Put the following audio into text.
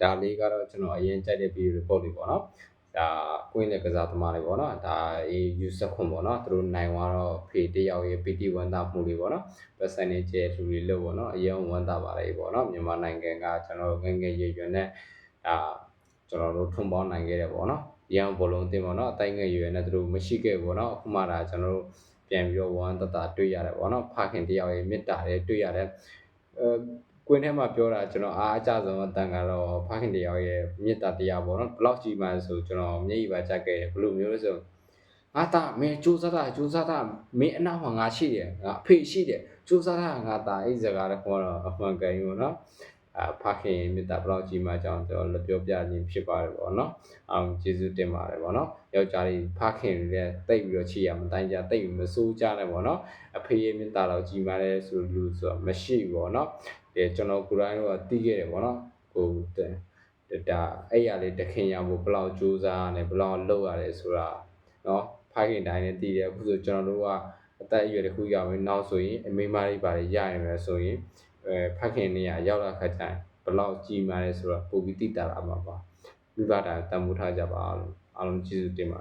ဒါလေးကတော့ကျွန်တော်အရင်ကြိုက်တဲ့ video report တွေပေါ့နော်ဒါကွင်းလေကစားသမားတွေပေါ့နော်ဒါယူဆခွန်ပေါ့နော်သူတို့နိုင်သွားတော့ဖေတယောက်ရဲ့ PT ဝန်တာမှုတွေပေါ့နော် percentage လူတွေလို့ပေါ့နော်အရင်ဝန်တာပါတယ်ပေါ့နော်မြန်မာနိုင်ငံကကျွန်တော်ငငယ်ရွယ်ရွယ်နဲ့ကျွန်တော်တို့ထွန်းပေါင်းနိုင်ခဲ့တယ်ပေါ့နော်ရန်ဘောလုံးတင်ပေါ့နော်အတိုင်းငယ်ရွယ်နဲ့သူတို့မရှိခဲ့ဘူးပေါ့နော်အခုမှဒါကျွန်တော်တို့ပြန်ပြီးတော့ဝန်တတာတွေ့ရတယ်ပေါ့နော်ဖခင်တယောက်ရဲ့မေတ္တာတွေတွေ့ရတယ်ကွင်းထဲမှာပြောတာကျွန်တော်အားအကျဆုံးအတန်ကတော့ဖခင်တယောက်ရဲ့မေတ္တာတရားပေါ့နော်ဘလောက်ကြီးမှဆိုကျွန်တော်မျက်ရည်ပါကြက်ခဲ့ဘလို့မျိုးလို့ဆိုငါသားမင်းစူးစမ်းတာမင်းအနောက်မှာငါရှိတယ်ငါအဖေရှိတယ်စူးစမ်းတာငါသားအဲ့စကားတော့ခေါ်တော့အမှန်ကန်ယူနော်ဖခင်မေတ္တာဘလောက်ကြီးမှကြောင်းကျွန်တော်ပြောပြခြင်းဖြစ်ပါတယ်ပေါ့နော်အောင်ကျေးဇူးတင်ပါတယ်ပေါ့နော်ယောက်ျားလေးဖခင်တွေလည်းတိတ်ပြီးတော့ချီရမတိုင်းကြတိတ်မစိုးကြနဲ့ပေါ့နော်အဖေရဲ့မေတ္တာတော့ကြီးမားတယ်ဆိုလို့ဆိုတော့မရှိဘူးပေါ့နော်ကျွန်တော်ကိုယ်တိုင်တော့တီးခဲ့တယ်ပေါ့နော်ဟိုဒါအဲ့ရလေးတခင်ရဖို့ဘလောက်ကြိုးစားရတယ်ဘလောက်လုပ်ရတယ်ဆိုတာနော်ဖိုင်ခင်တိုင်းနဲ့တီးတယ်အခုဆိုကျွန်တော်တို့ကအသက်အရွယ်တစ်ခုရောက်ပြီနောက်ဆိုရင်အမိမလေးပါရရင်ပဲဆိုရင်ဖိုင်ခင်နေရရောက်လာခါကျရင်ဘလောက်ကြီးမားလဲဆိုတော့ပုံပြီးတိတာလာမှာပါမိဘတာတန်ဖိုးထားကြပါလို့အားလုံးကျေးဇူးတင်ပါတယ်